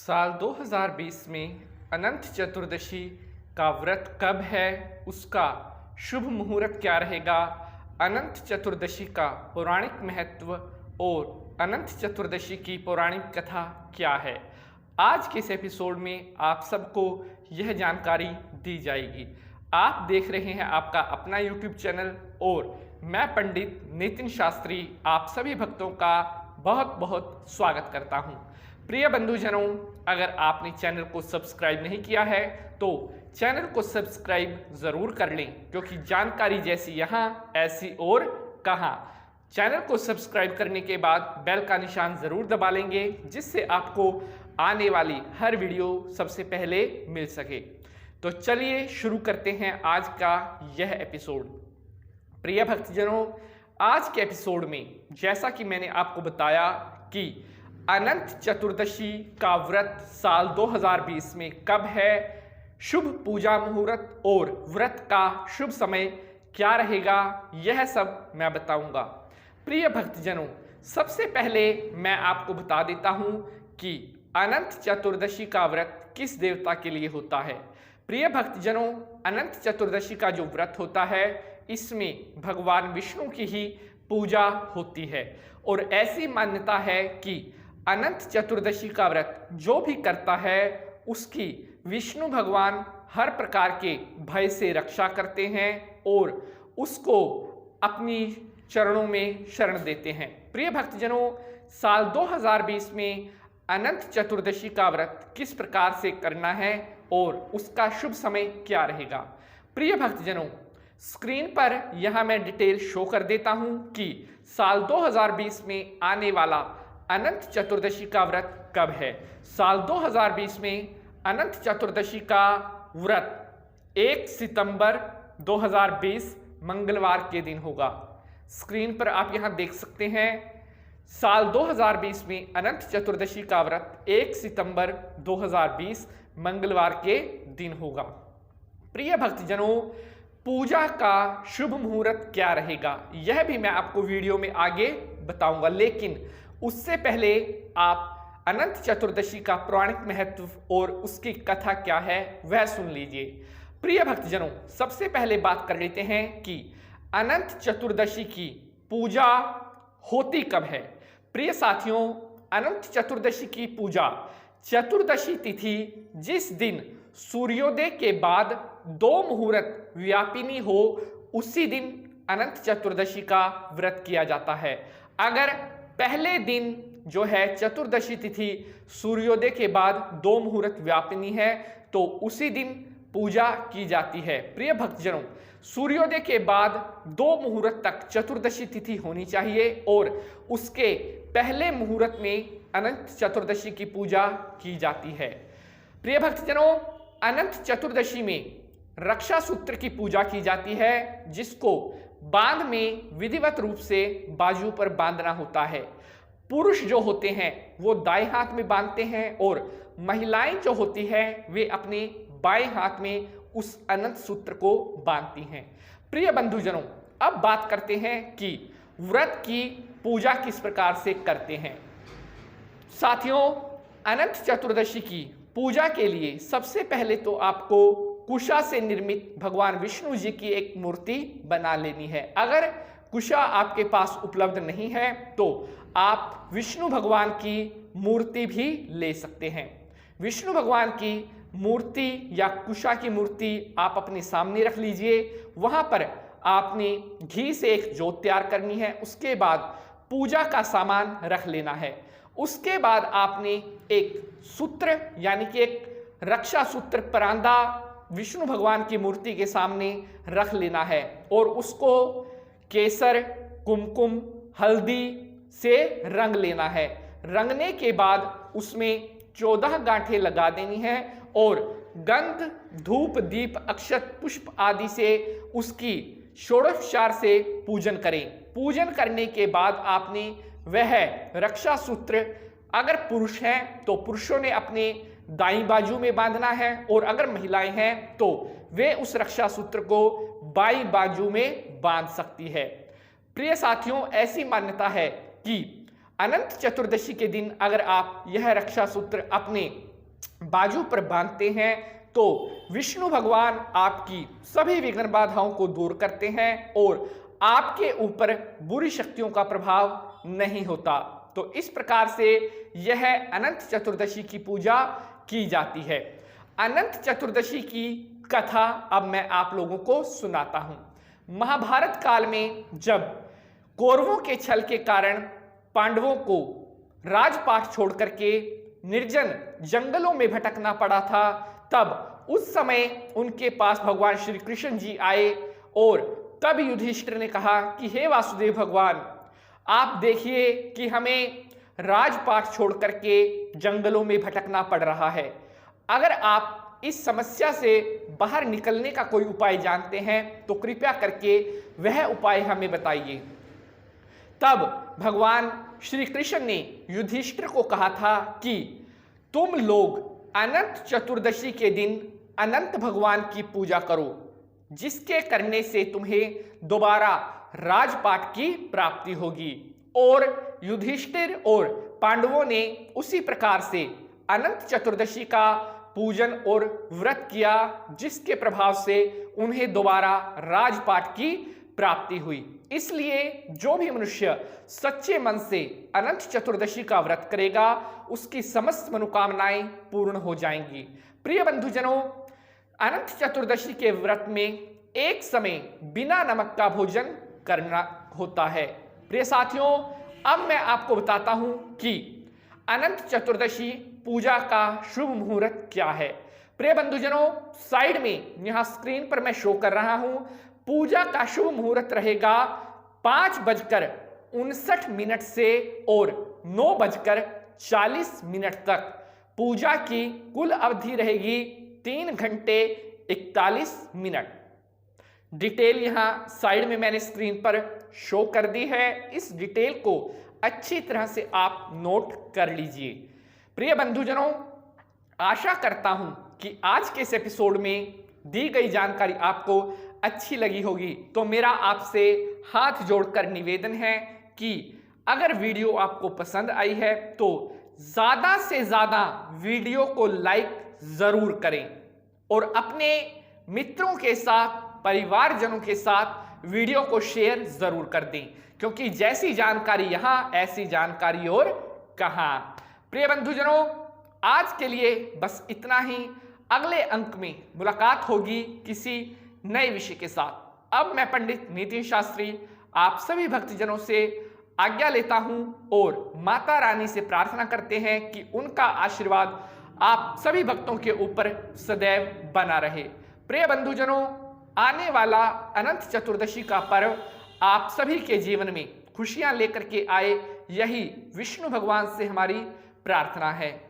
साल 2020 में अनंत चतुर्दशी का व्रत कब है, उसका शुभ मुहूर्त क्या रहेगा, अनंत चतुर्दशी का पौराणिक महत्व और अनंत चतुर्दशी की पौराणिक कथा क्या है। आज के इस एपिसोड में आप सबको यह जानकारी दी जाएगी। आप देख रहे हैं आपका अपना YouTube चैनल और मैं पंडित नितिन शास्त्री आप सभी भक्तों का बहुत बहुत स्वागत करता हूं। प्रिय बंधुजनों, अगर आपने चैनल को सब्सक्राइब नहीं किया है तो चैनल को सब्सक्राइब जरूर कर लें, क्योंकि जानकारी जैसी यहाँ ऐसी और कहाँ। चैनल को सब्सक्राइब करने के बाद बेल का निशान जरूर दबा लेंगे, जिससे आपको आने वाली हर वीडियो सबसे पहले मिल सके। तो चलिए शुरू करते हैं आज का यह एपिसोड। प्रिय भक्तजनों, आज के एपिसोड में जैसा कि मैंने आपको बताया कि अनंत चतुर्दशी का व्रत साल 2020 में कब है, शुभ पूजा मुहूर्त और व्रत का शुभ समय क्या रहेगा, यह सब मैं बताऊंगा। प्रिय भक्तजनों, सबसे पहले मैं आपको बता देता हूं कि अनंत चतुर्दशी का व्रत किस देवता के लिए होता है। प्रिय भक्तजनों, अनंत चतुर्दशी का जो व्रत होता है, इसमें भगवान विष्णु की ही पूजा होती है और ऐसी मान्यता है कि अनंत चतुर्दशी का व्रत जो भी करता है उसकी विष्णु भगवान हर प्रकार के भय से रक्षा करते हैं और उसको अपनी चरणों में शरण देते हैं। प्रिय भक्तजनों, साल 2020 में अनंत चतुर्दशी का व्रत किस प्रकार से करना है और उसका शुभ समय क्या रहेगा। प्रिय भक्तजनों, स्क्रीन पर यहां मैं डिटेल शो कर देता हूं कि साल 2020 में आने वाला अनंत चतुर्दशी का व्रत कब है। साल 2020 में अनंत चतुर्दशी का व्रत 1 सितंबर 2020 मंगलवार के दिन होगा। स्क्रीन पर आप यहां देख सकते हैं, साल 2020 में अनंत चतुर्दशी का व्रत 1 सितंबर 2020 मंगलवार के दिन होगा। प्रिय भक्तजनों, पूजा का शुभ मुहूर्त क्या रहेगा यह भी मैं आपको वीडियो में आगे बताऊंगा, लेकिन उससे पहले आप अनंत चतुर्दशी का पौराणिक महत्व और उसकी कथा क्या है वह सुन लीजिए। प्रिय भक्तजनों, सबसे पहले बात कर लेते हैं कि अनंत चतुर्दशी की पूजा होती कब है। प्रिय साथियों, अनंत चतुर्दशी की पूजा चतुर्दशी तिथि जिस दिन सूर्योदय के बाद 2 मुहूर्त व्यापिनी हो, उसी दिन अनंत चतुर्दशी का व्रत किया जाता है। अगर पहले दिन जो है चतुर्दशी तिथि सूर्योदय के बाद 2 मुहूर्त व्यापिनी है तो उसी दिन पूजा की जाती है। प्रिय भक्तजनों, सूर्योदय के बाद 2 मुहूर्त तक चतुर्दशी तिथि होनी चाहिए और उसके पहले मुहूर्त में अनंत चतुर्दशी की पूजा की जाती है। प्रिय भक्तजनों, अनंत चतुर्दशी में रक्षा सूत्र की पूजा की जाती है, जिसको बांध में विधिवत रूप से बाजू पर बांधना होता है। पुरुष जो होते हैं वो दाएं हाथ में बांधते हैं और महिलाएं जो होती हैं वे अपने बाएं हाथ में उस अनंत सूत्र को बांधती हैं। प्रिय बंधुजनों, अब बात करते हैं कि व्रत की पूजा किस प्रकार से करते हैं। साथियों, अनंत चतुर्दशी की पूजा के लिए सबसे पहले तो आपको कुशा से निर्मित भगवान विष्णु जी की एक मूर्ति बना लेनी है। अगर कुशा आपके पास उपलब्ध नहीं है तो आप विष्णु भगवान की मूर्ति भी ले सकते हैं। विष्णु भगवान की मूर्ति या कुशा की मूर्ति आप अपने सामने रख लीजिए। वहां पर आपने घी से एक जोत तैयार करनी है। उसके बाद पूजा का सामान रख लेना है। उसके बाद आपने एक सूत्र यानी कि एक रक्षा सूत्र परांदा विष्णु भगवान की मूर्ति के सामने रख लेना है और उसको केसर, कुमकुम, हल्दी से रंग लेना है। रंगने के बाद उसमें 14 गांठें लगा देनी है और गंध, धूप, दीप, अक्षत, पुष्प आदि से उसकी षोडशोपचार से पूजन करें। पूजन करने के बाद आपने वह रक्षा सूत्र, अगर पुरुष हैं तो पुरुषों ने अपने दाईं बाजू में बांधना है और अगर महिलाएं हैं तो वे उस रक्षा सूत्र को बाईं बाजू में बांध सकती है। प्रिय साथियों, ऐसी मान्यता है कि अनंत चतुर्दशी के दिन अगर आप यह रक्षा सूत्र अपने बाजू पर बांधते हैं तो विष्णु भगवान आपकी सभी विघ्न बाधाओं को दूर करते हैं और आपके ऊपर बुरी शक्तियों का प्रभाव नहीं होता। तो इस प्रकार से यह अनंत चतुर्दशी की पूजा की जाती है। अनंत चतुर्दशी की कथा अब मैं आप लोगों को सुनाता हूं। महाभारत काल में जब कौरवों के छल के कारण पांडवों को राजपाट छोड़ करके निर्जन जंगलों में भटकना पड़ा था, तब उस समय उनके पास भगवान श्री कृष्ण जी आए और तब युधिष्ठिर ने कहा कि हे वासुदेव भगवान, आप देखिए कि हमें राजपाट छोड़ करके जंगलों में भटकना पड़ रहा है। अगर आप इस समस्या से बाहर निकलने का कोई उपाय जानते हैं तो कृपया करके वह उपाय हमें बताइए। तब भगवान श्री कृष्ण ने युधिष्ठिर को कहा था कि तुम लोग अनंत चतुर्दशी के दिन अनंत भगवान की पूजा करो, जिसके करने से तुम्हें दोबारा राजपाट की प्राप्ति होगी। और युधिष्ठिर और पांडवों ने उसी प्रकार से अनंत चतुर्दशी का पूजन और व्रत किया, जिसके प्रभाव से उन्हें दोबारा राजपाट की प्राप्ति हुई। इसलिए जो भी मनुष्य सच्चे मन से अनंत चतुर्दशी का व्रत करेगा, उसकी समस्त मनोकामनाएं पूर्ण हो जाएंगी। प्रिय बंधुजनों, अनंत चतुर्दशी के व्रत में एक समय बिना नमक का भोजन करना होता है। प्रिय साथियों, अब मैं आपको बताता हूं कि अनंत चतुर्दशी पूजा का शुभ मुहूर्त क्या है। प्रिय बंधुजनों, साइड में यहां स्क्रीन पर मैं शो कर रहा हूं। पूजा का शुभ मुहूर्त रहेगा 5:59 से और 9:40 तक। पूजा की कुल अवधि रहेगी 3 घंटे 41 मिनट। डिटेल यहां साइड में मैंने स्क्रीन पर शो कर दी है। इस डिटेल को अच्छी तरह से आप नोट कर लीजिए। प्रिय बंधुजनों, आशा करता हूं कि आज के इस एपिसोड में दी गई जानकारी आपको अच्छी लगी होगी। तो मेरा आपसे हाथ जोड़कर निवेदन है कि अगर वीडियो आपको पसंद आई है तो ज़्यादा से ज़्यादा वीडियो को लाइक ज़रूर करें और अपने मित्रों के साथ, परिवारजनों के साथ वीडियो को शेयर ज़रूर कर दें, क्योंकि जैसी जानकारी यहाँ ऐसी जानकारी और कहाँ। प्रिय बंधुजनों, आज के लिए बस इतना ही। अगले अंक में मुलाकात होगी किसी नए विषय के साथ। अब मैं पंडित नितिन शास्त्री आप सभी भक्तजनों से आज्ञा लेता हूं और माता रानी से प्रार्थना करते हैं कि उनका आशीर्वाद आप सभी भक्तों के ऊपर सदैव बना रहे। प्रिय बंधुजनों, आने वाला अनंत चतुर्दशी का पर्व आप सभी के जीवन में खुशियां लेकर के आए, यही विष्णु भगवान से हमारी प्रार्थना है।